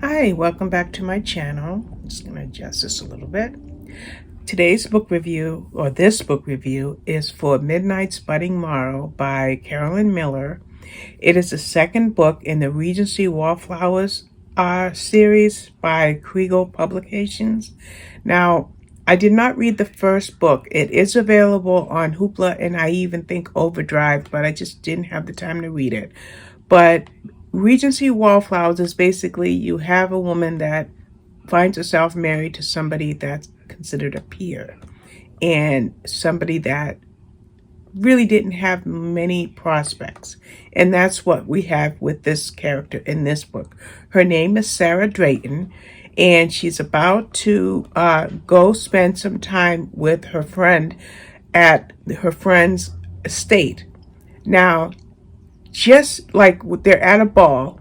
Hi, welcome back to my channel. I'm just going to adjust this a little bit. Today's book review, or this book review, is for Midnight's Budding Morrow by Carolyn Miller. It is the second book in the Regency Wallflowers series by Kriegel Publications. Now, I did not read the first book. It is available on Hoopla and I even think Overdrive, but I just didn't have the time to read it. But Regency Wallflowers is basically you have a woman that finds herself married to somebody that's considered a peer and somebody that really didn't have many prospects. And that's what we have with this character in this book. Her name is Sarah Drayton, and she's about to go spend some time with her friend at her friend's estate. Now, just like they're at a ball,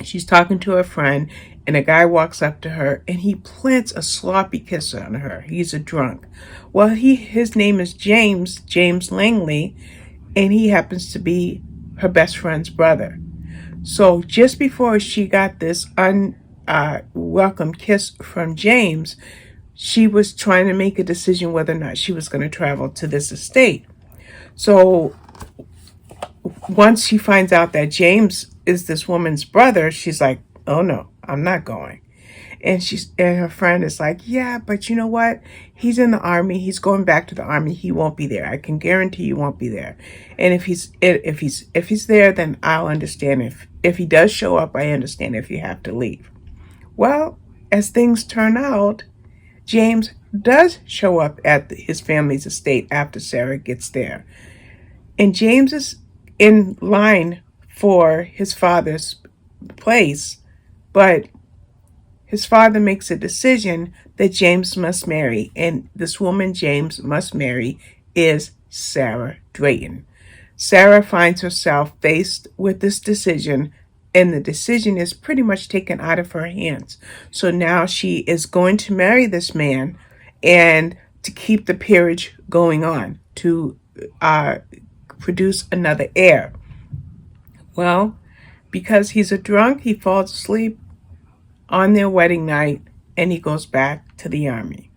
she's talking to her friend, and a guy walks up to her and he plants a sloppy kiss on her. He's a drunk. Well, his name is James Langley, and he happens to be her best friend's brother. So just before she got this unwelcome kiss from James, she was trying to make a decision whether or not she was going to travel to this estate. So once she finds out that James is this woman's brother, she's like, oh no, I'm not going. And her friend is like, yeah, but you know what? He's in the army. He's going back to the army. He won't be there. I can guarantee he won't be there. And if he's there, then I'll understand. If he does show up, I understand if you have to leave. Well, as things turn out, James does show up at his family's estate after Sarah gets there. And James is in line for his father's place, but his father makes a decision that James must marry, and this woman James must marry is Sarah Drayton. Sarah finds herself faced with this decision, and the decision is pretty much taken out of her hands. So now she is going to marry this man and to keep the peerage going on, to produce another heir. Well, because he's a drunk, he falls asleep on their wedding night and he goes back to the army.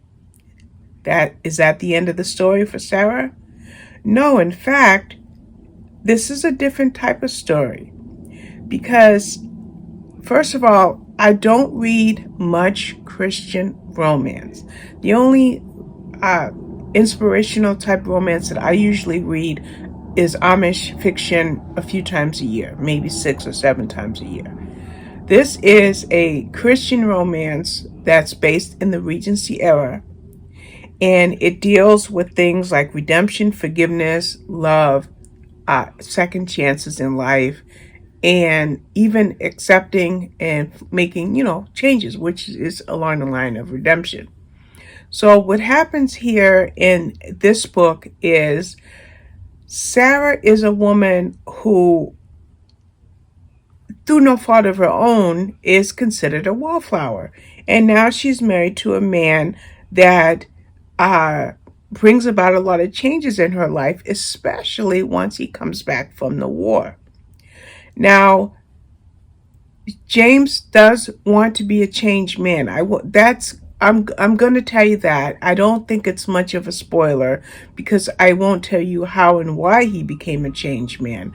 Is that the end of the story for Sarah? No, in fact, this is a different type of story because, first of all, I don't read much Christian romance. The only inspirational type romance that I usually read is Amish fiction a few times a year, maybe 6 or 7 times a year. This is a Christian romance that's based in the Regency era, and it deals with things like redemption, forgiveness, love, second chances in life, and even accepting and making, changes, which is along the line of redemption. So what happens here in this book is Sarah is a woman who, through no fault of her own, is considered a wallflower. And now she's married to a man that brings about a lot of changes in her life, especially once he comes back from the war. Now, James does want to be a changed man. I'm going to tell you that. I don't think it's much of a spoiler because I won't tell you how and why he became a changed man.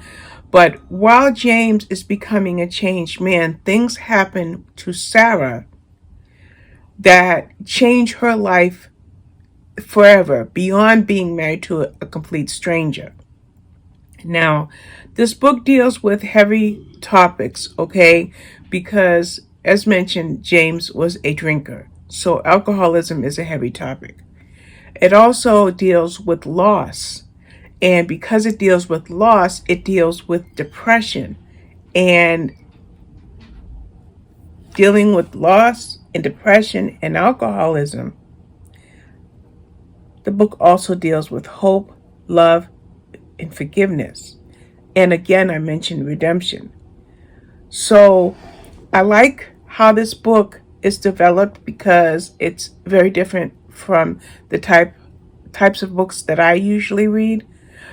But while James is becoming a changed man, things happen to Sarah that change her life forever, beyond being married to a complete stranger. Now, this book deals with heavy topics, okay? Because, as mentioned, James was a drinker. So alcoholism is a heavy topic. It also deals with loss. And because it deals with loss, it deals with depression. And dealing with loss and depression and alcoholism, the book also deals with hope, love, and forgiveness. And again, I mentioned redemption. So I like how this book is developed because it's very different from the types of books that I usually read.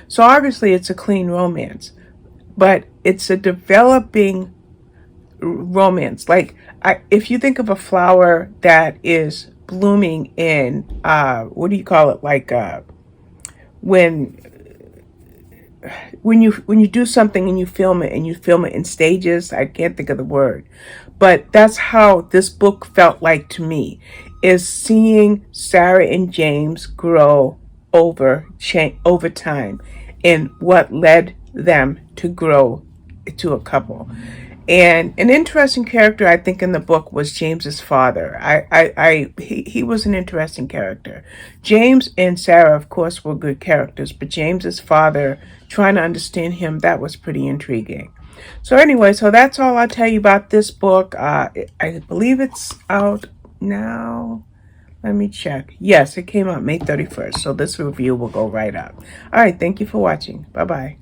So obviously it's a clean romance, but it's a developing romance. Like, if you think of a flower that is blooming in, what do you call it? Like, when you do something and you film it, and you film it in stages. I can't think of the word, but that's how this book felt like to me, is seeing Sarah and James grow over time, and what led them to grow to a couple. And an interesting character, I think, in the book was James's father. He was an interesting character. James and Sarah, of course, were good characters, but James's father, trying to understand him, that was pretty intriguing. So anyway, so that's all I'll tell you about this book. I believe it's out now. Let me check. Yes, it came out May 31st, so this review will go right up. All right, thank you for watching. Bye-bye.